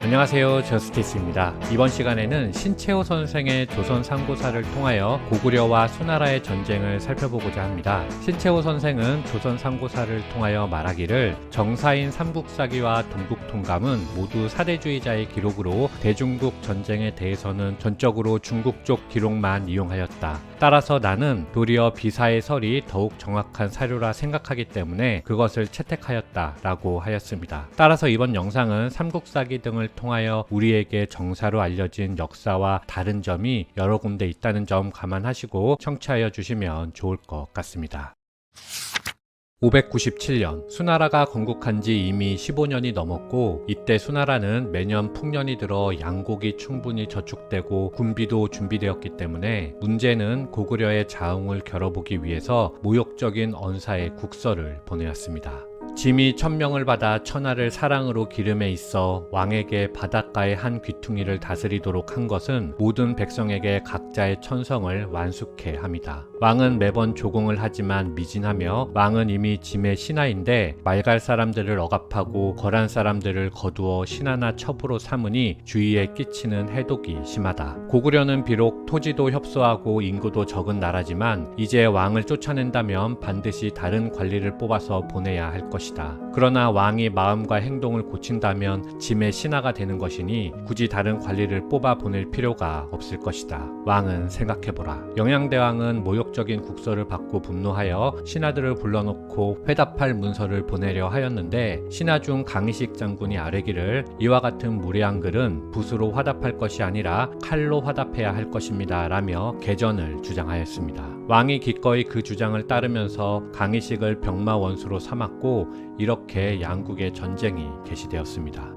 안녕하세요, 저스티스입니다. 이번 시간에는 신채호 선생의 조선 상고사를 통하여 고구려와 수나라의 전쟁을 살펴보고자 합니다. 신채호 선생은 조선 상고사를 통하여 말하기를 정사인 삼국사기와 동국통감은 모두 사대주의자의 기록으로 대중국 전쟁에 대해서는 전적으로 중국 쪽 기록만 이용하였다. 따라서 나는 도리어 비사의 설이 더욱 정확한 사료라 생각하기 때문에 그것을 채택하였다 라고 하였습니다. 따라서 이번 영상은 삼국사기 등을 통하여 우리에게 정사로 알려진 역사와 다른 점이 여러 군데 있다는 점 감안하시고 청취하여 주시면 좋을 것 같습니다. 597년 수나라가 건국한 지 이미 15년이 넘었고, 이때 수나라는 매년 풍년이 들어 양곡이 충분히 저축되고 군비도 준비되었기 때문에 문제는 고구려의 자웅을 겨뤄보기 위해서 모욕적인 언사의 국서를 보내었습니다. 짐이 1000명을 받아 천하를 사랑으로 기름에 있어 왕에게 바닷가의 한 귀퉁이를 다스리도록 한 것은 모든 백성에게 각자의 천성을 완숙해 합니다. 왕은 매번 조공을 하지만 미진하며 왕은 이미 짐의 신하인데 말갈 사람들을 억압하고 거란 사람들을 거두어 신하나 첩으로 삼으니 주위에 끼치는 해독이 심하다. 고구려는 비록 토지도 협소하고 인구도 적은 나라지만 이제 왕을 쫓아낸다면 반드시 다른 관리를 뽑아서 보내야 할 것이다. 그러나 왕이 마음과 행동을 고친다면 짐의 신하가 되는 것이니 굳이 다른 관리를 뽑아 보낼 필요가 없을 것이다. 왕은 생각해보라. 영양대왕은 모욕적인 국서를 받고 분노하여 신하들을 불러놓고 회답할 문서를 보내려 하였는데, 신하 중 강희식 장군이 아뢰기를 이와 같은 무례한 글은 붓으로 화답할 것이 아니라 칼로 화답해야 할 것입니다 라며 개전을 주장하였습니다. 왕이 기꺼이 그 주장을 따르면서 강희식을 병마 원수로 삼았고, 이렇게 양국의 전쟁이 개시되었습니다.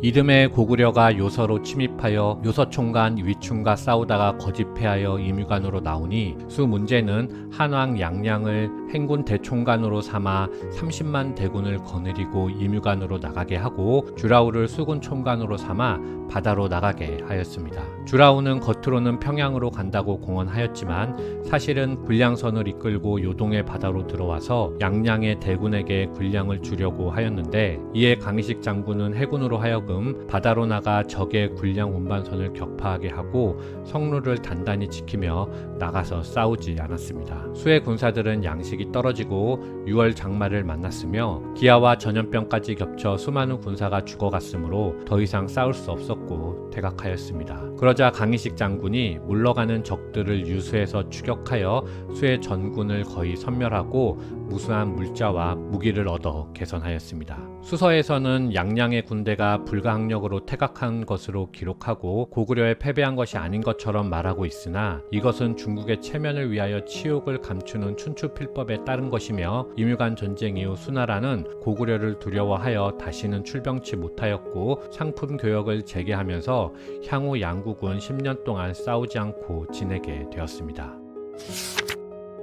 이듬해 고구려가 요서로 침입하여 요서총관 위충과 싸우다가 거짓 패하여 임유관으로 나오니 수 문제는 한왕 양량을 행군 대총관으로 삼아 30만 대군을 거느리고 임유관으로 나가게 하고 주라우를 수군 총관으로 삼아 바다로 나가게 하였습니다. 주라우는 겉으로는 평양으로 간다고 공언하였지만 사실은 군량선을 이끌고 요동의 바다로 들어와서 양량의 대군에게 군량을 주려고 하였는데, 이에 강희식 장군은 해군으로 하여금 바다로 나가 적의 군량 운반선을 격파하게 하고 성루를 단단히 지키며 나가서 싸우지 않았습니다. 수의 군사들은 양식이 떨어지고 6월 장마를 만났으며 기아와 전염병까지 겹쳐 수많은 군사가 죽어갔으므로 더 이상 싸울 수 없었고 퇴각하였습니다. 그러자 강희식 장군이 물러가는 적들을 유수에서 추격하여 수의 전군을 거의 섬멸하고 무수한 물자와 무기를 얻어 개선하였습니다. 수서에서는 양량의 군대가 불가항력으로 퇴각한 것으로 기록하고 고구려에 패배한 것이 아닌 것처럼 말하고 있으나, 이것은 중국의 체면을 위하여 치욕을 감추는 춘추필법에 따른 것이며, 임유관 전쟁 이후 수나라는 고구려를 두려워하여 다시는 출병치 못하였고 상품 교역을 재개하면서 향후 양국은 10년 동안 싸우지 않고 지내게 되었습니다.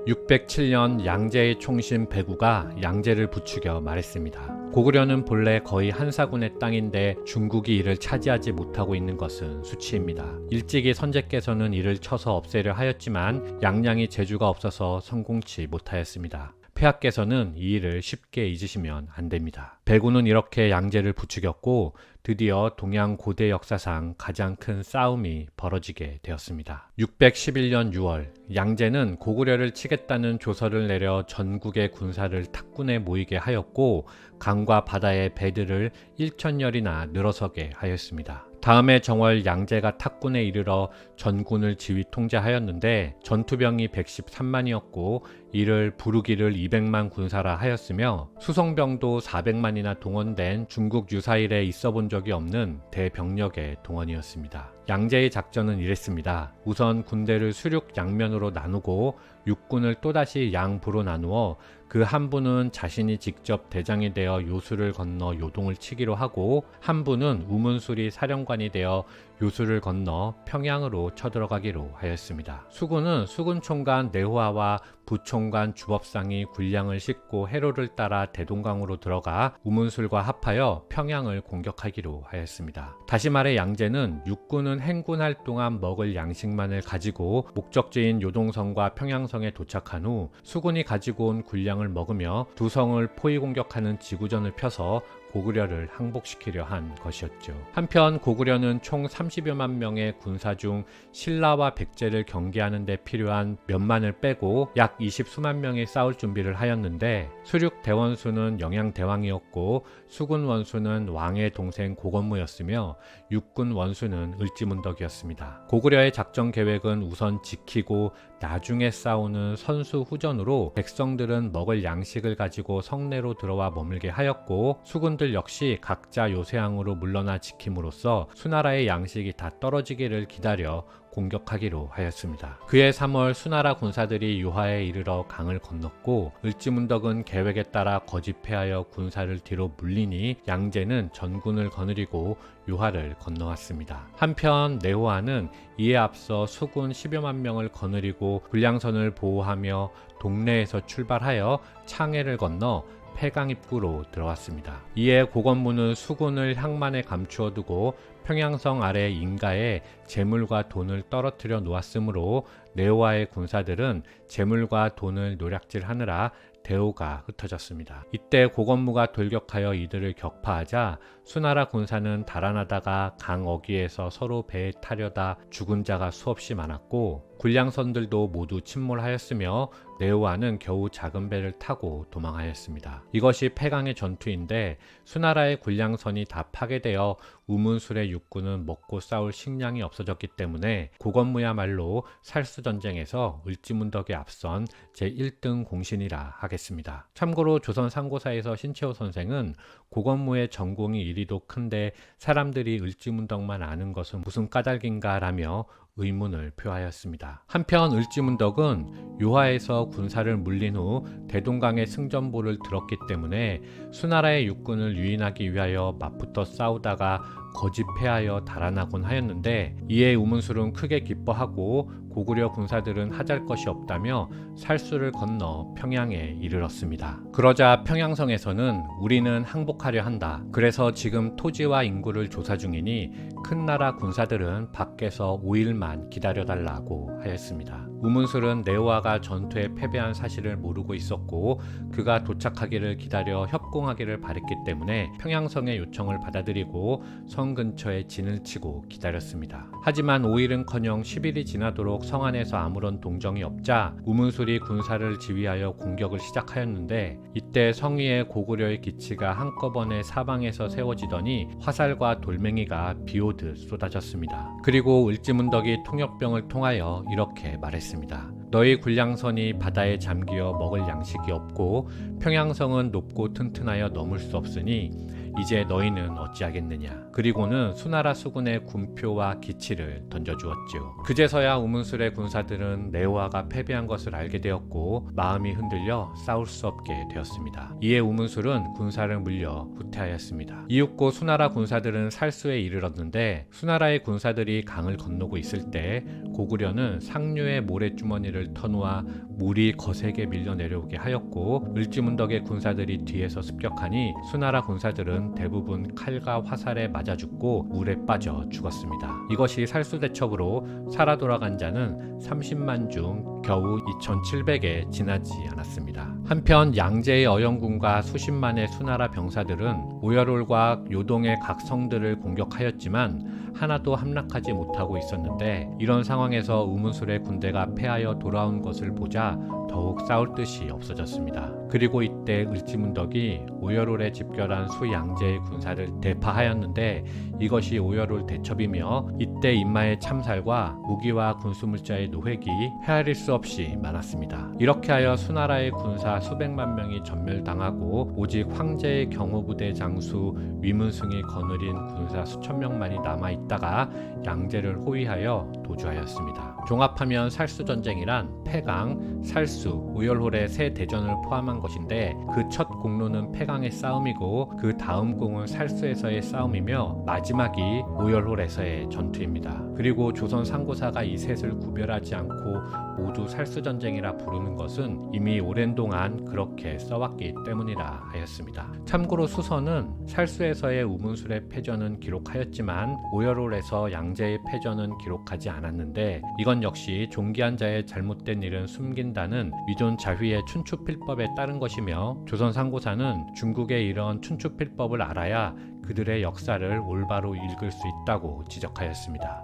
607년 양제의 총신 배구가 양제를 부추겨 말했습니다. 고구려는 본래 거의 한사군의 땅인데 중국이 이를 차지하지 못하고 있는 것은 수치입니다. 일찍이 선제께서는 이를 쳐서 없애려 하였지만 양량이 재주가 없어서 성공치 못하였습니다. 폐하께서는 이 일을 쉽게 잊으시면 안 됩니다. 배구는 이렇게 양제를 부추겼고 드디어 동양 고대 역사상 가장 큰 싸움이 벌어지게 되었습니다. 611년 6월 양제는 고구려를 치겠다는 조서를 내려 전국의 군사를 탁군에 모이게 하였고 강과 바다의 배들을 1000열이나 늘어서게 하였습니다. 다음해 정월 양제가 탁군에 이르러 전군을 지휘 통제하였는데 전투병이 113만이었고 이를 부르기를 200만 군사라 하였으며 수송병도 400만이나 동원된 중국 유사일에 있어본 적이 없는 대병력의 동원이었습니다. 양제의 작전은 이랬습니다. 우선 군대를 수륙 양면으로 나누고 육군을 또다시 양부로 나누어 그 한 부는 자신이 직접 대장이 되어 요수를 건너 요동을 치기로 하고, 한 부는 우문수리 사령관이 되어 요수를 건너 평양으로 쳐들어가기로 하였습니다. 수군은 수군총관 내호하와 부총관 주법상이 군량을 싣고 해로를 따라 대동강으로 들어가 우문술과 합하여 평양을 공격하기로 하였습니다. 다시 말해 양제는 육군은 행군할 동안 먹을 양식만을 가지고 목적지인 요동성과 평양성에 도착한 후 수군이 가지고 온 군량을 먹으며 두 성을 포위 공격하는 지구전을 펴서 고구려를 항복시키려 한 것이었죠. 한편 고구려는 총 30여만 명의 군사 중 신라와 백제를 경계하는 데 필요한 몇만을 빼고 약 20수만 명이 싸울 준비를 하였는데 수륙 대원수는 영양대왕이었고 수군 원수는 왕의 동생 고건무였으며 육군 원수는 을지문덕이었습니다. 고구려의 작전 계획은 우선 지키고 나중에 싸우는 선수후전으로 백성들은 먹을 양식을 가지고 성내로 들어와 머물게 하였고 수군들 역시 각자 요새항으로 물러나 지킴으로써 수나라의 양식이 다 떨어지기를 기다려 공격하기로 하였습니다. 그해 3월 수나라 군사들이 유하에 이르러 강을 건넜고 을지문덕은 계획에 따라 거짓패하여 군사를 뒤로 물리니 양제는 전군을 거느리고 유하를 건너왔습니다. 한편 내호아는 이에 앞서 수군 10여만 명을 거느리고 군량선을 보호하며 동래에서 출발하여 창해를 건너 폐강 입구로 들어왔습니다. 이에 고건무는 수군을 항만에 감추어 두고 평양성 아래 인가에 재물과 돈을 떨어뜨려 놓았으므로 네오아의 군사들은 재물과 돈을 노략질하느라 대오가 흩어졌습니다. 이때 고건무가 돌격하여 이들을 격파하자 수나라 군사는 달아나다가 강 어귀에서 서로 배에 타려다 죽은 자가 수없이 많았고 군량선들도 모두 침몰하였으며 네오아는 겨우 작은 배를 타고 도망하였습니다. 이것이 폐강의 전투인데 수나라의 군량선이 다 파괴되어 우문술의 육군은 먹고 싸울 식량이 없어졌기 때문에 고건무야말로 살수전쟁에서 을지문덕에 앞선 제1등 공신이라 하겠습니다. 참고로 조선 상고사에서 신채호 선생은 고건무의 전공이 이리도 큰데 사람들이 을지문덕만 아는 것은 무슨 까닭인가 라며 의문을 표하였습니다. 한편 을지문덕은 유하에서 군사를 물린 후 대동강의 승전보를 들었기 때문에 수나라의 육군을 유인하기 위하여 맞붙어 싸우다가 거짓패하여 달아나곤 하였는데 이에 우문술은 크게 기뻐하고 고구려 군사들은 하잘 것이 없다며 살수를 건너 평양에 이르렀습니다. 그러자 평양성에서는 우리는 항복하려 한다. 그래서 지금 토지와 인구를 조사 중이니 큰 나라 군사들은 밖에서 5일만 기다려달라고 하였습니다. 우문술은 네오아가 전투에 패배한 사실을 모르고 있었고 그가 도착하기를 기다려 협공하기를 바랬기 때문에 평양성의 요청을 받아들이고 성 근처에 진을 치고 기다렸습니다. 하지만 5일은커녕 10일이 지나도록 성 안에서 아무런 동정이 없자 우문술이 군사를 지휘하여 공격을 시작하였는데 이때 성위에 고구려의 기치가 한꺼번에 사방에서 세워지더니 화살과 돌멩이가 비오듯 쏟아졌습니다. 그리고 을지문덕이 통역병을 통하여 이렇게 말했습니다. 너희 군량선이 바다에 잠기어 먹을 양식이 없고 평양성은 높고 튼튼하여 넘을 수 없으니 이제 너희는 어찌하겠느냐. 그리고는 수나라 수군의 군표와 기치를 던져주었지요. 그제서야 우문술의 군사들은 네오아가 패배한 것을 알게 되었고 마음이 흔들려 싸울 수 없게 되었습니다. 이에 우문술은 군사를 물려 후퇴하였습니다. 이윽고 수나라 군사들은 살수에 이르렀는데 수나라의 군사들이 강을 건너고 있을 때 고구려는 상류의 모래주머니를 터놓아 물이 거세게 밀려 내려오게 하였고 을지문덕의 군사들이 뒤에서 습격하니 수나라 군사들은 대부분 칼과 화살에 맞아 죽고 물에 빠져 죽었습니다. 이것이 살수대첩으로 살아 돌아간 자는 30만 중 겨우 2,700에 지나지 않았습니다. 한편 양제의 어영군과 수십만의 수나라 병사들은 오열홀과 요동의 각 성들을 공격하였지만 하나도 함락하지 못하고 있었는데 이런 상황에서 우문술의 군대가 패하여 돌아온 것을 보자 더욱 싸울 뜻이 없어졌습니다. 그리고 이때 을지문덕이 오열홀에 집결한 수양제의 군사를 대파하였는데 이것이 오열홀 대첩이며 이때 인마의 참살과 무기와 군수물자의 노획이 헤아릴 수 없이 많았습니다. 이렇게 하여 수나라의 군사 수백만 명이 전멸당하고 오직 황제의 경호부대 장수 위문승이 거느린 군사 수천 명만이 남아있다가 양제를 호위하여 도주하였습니다. 종합하면 살수전쟁이란 폐강, 살수, 오열홀의 세 대전을 포함한 것인데 그 첫 공로는 폐강의 싸움이고 그 다음 공은 살수에서의 싸움이며 마지막이 오열홀에서의 전투입니다. 그리고 조선 상고사가 이 셋을 구별하지 않고 모두 살수전쟁이라 부르는 것은 이미 오랜 동안 그렇게 써왔기 때문이라 하였습니다. 참고로 수서는 살수에서의 우문술의 패전은 기록하였지만 오열홀에서 양제의 패전은 기록하지 않았는데, 이건 역시 종기한 자의 잘못된 일은 숨긴다는 위존 자휘의 춘추필법에 따른 것이며, 조선 상고사는 중국의 이런 춘추필법을 알아야 그들의 역사를 올바로 읽을 수 있다고 지적하였습니다.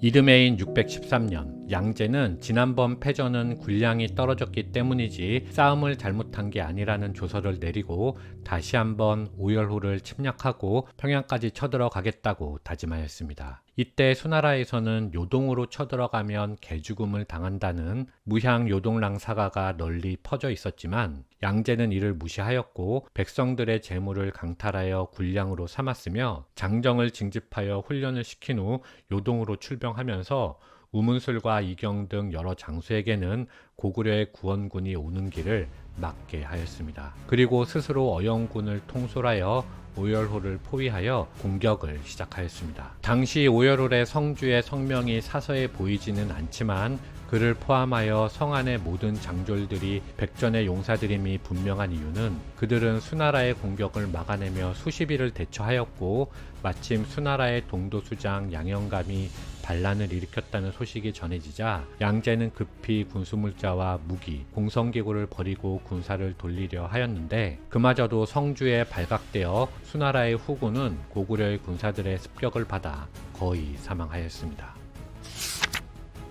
이듬해인 613년, 양제는 지난번 패전은 군량이 떨어졌기 때문이지 싸움을 잘못한 게 아니라는 조서를 내리고 다시 한번 오열호를 침략하고 평양까지 쳐들어가겠다고 다짐하였습니다. 이때 수나라에서는 요동으로 쳐들어가면 개죽음을 당한다는 무향 요동랑 사가가 널리 퍼져 있었지만, 양제는 이를 무시하였고 백성들의 재물을 강탈하여 군량으로 삼았으며 장정을 징집하여 훈련을 시킨 후 요동으로 출병하면서 우문술과 이경 등 여러 장수에게는 고구려의 구원군이 오는 길을 막게 하였습니다. 그리고 스스로 어영군을 통솔하여 오열호를 포위하여 공격을 시작하였습니다. 당시 오열홀의 성주의 성명이 사서에 보이지는 않지만 그를 포함하여 성 안의 모든 장졸들이 백전의 용사들임이 분명한 이유는, 그들은 수나라의 공격을 막아내며 수십일을 대처하였고 마침 수나라의 동도수장 양형감이 반란을 일으켰다는 소식이 전해지자 양제는 급히 군수물자와 무기, 공성기구를 버리고 군사를 돌리려 하였는데, 그마저도 성주에 발각되어 수나라의 후군은 고구려의 군사들의 습격을 받아 거의 사망하였습니다.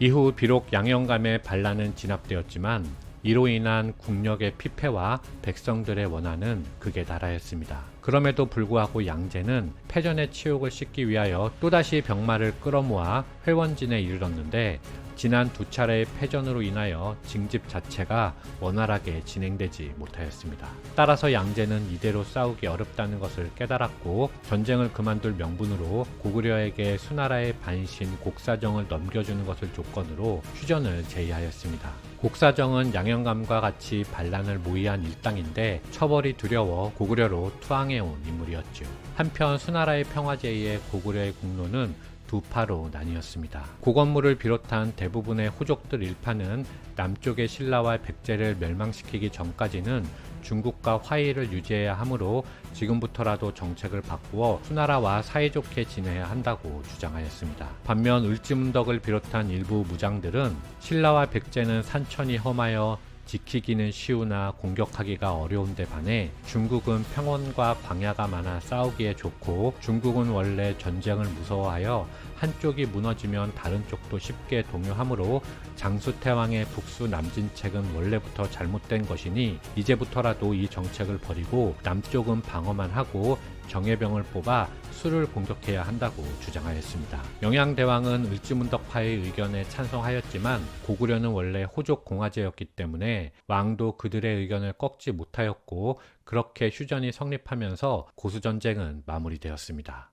이후 비록 양형감의 반란은 진압되었지만 이로 인한 국력의 피폐와 백성들의 원한은 극에 달하였습니다. 그럼에도 불구하고 양제는 패전의 치욕을 씻기 위하여 또다시 병마를 끌어모아 회원진에 이르렀는데, 지난 두 차례의 패전으로 인하여 징집 자체가 원활하게 진행되지 못하였습니다. 따라서 양제는 이대로 싸우기 어렵다는 것을 깨달았고 전쟁을 그만둘 명분으로 고구려에게 수나라의 반신 곡사정을 넘겨주는 것을 조건으로 휴전을 제의하였습니다. 곡사정은 양형감과 같이 반란을 모의한 일당인데 처벌이 두려워 고구려로 투항해온 인물이었죠. 한편 수나라의 평화제의에 고구려의 국로는 두 파로 나뉘었습니다. 고건물을 비롯한 대부분의 호족들 일파는 남쪽의 신라와 백제를 멸망시키기 전까지는 중국과 화의를 유지해야 하므로 지금부터라도 정책을 바꾸어 수나라와 사이좋게 지내야 한다고 주장하였습니다. 반면 을지문덕을 비롯한 일부 무장들은 신라와 백제는 산천이 험하여 지키기는 쉬우나 공격하기가 어려운데 반해 중국은 평원과 광야가 많아 싸우기에 좋고, 중국은 원래 전쟁을 무서워하여 한쪽이 무너지면 다른 쪽도 쉽게 동요하므로 장수태왕의 북수 남진책은 원래부터 잘못된 것이니 이제부터라도 이 정책을 버리고 남쪽은 방어만 하고 정예병을 뽑아 수를 공격해야 한다고 주장하였습니다. 영양대왕은 을지문덕파의 의견에 찬성하였지만 고구려는 원래 호족 공화제였기 때문에 왕도 그들의 의견을 꺾지 못하였고, 그렇게 휴전이 성립하면서 고수전쟁은 마무리되었습니다.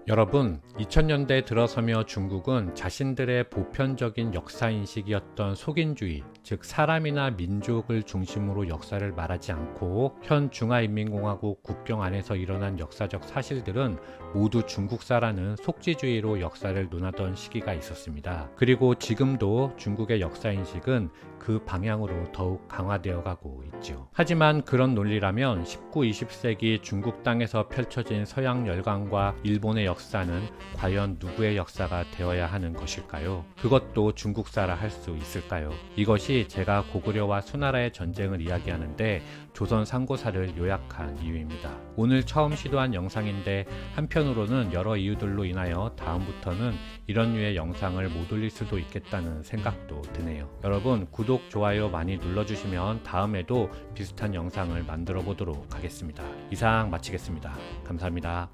여러분, 2000년대 들어서며 중국은 자신들의 보편적인 역사인식이었던 속인주의, 즉 사람이나 민족을 중심으로 역사를 말하지 않고 현 중화인민공화국 국경 안에서 일어난 역사적 사실들은 모두 중국사라는 속지주의로 역사를 논하던 시기가 있었습니다. 그리고 지금도 중국의 역사인식은 그 방향으로 더욱 강화되어 가고 있죠. 하지만 그런 논리라면 19, 20세기 중국 땅에서 펼쳐진 서양 열강과 일본의 역사는 과연 누구의 역사가 되어야 하는 것일까요? 그것도 중국사라 할 수 있을까요? 이것이 제가 고구려와 수나라의 전쟁을 이야기하는데 조선 상고사를 요약한 이유입니다. 오늘 처음 시도한 영상인데 한편으로는 여러 이유들로 인하여 다음부터는 이런 류의 영상을 못 올릴 수도 있겠다는 생각도 드네요. 여러분, 구독, 좋아요 많이 눌러주시면 다음에도 비슷한 영상을 만들어 보도록 하겠습니다. 이상 마치겠습니다. 감사합니다.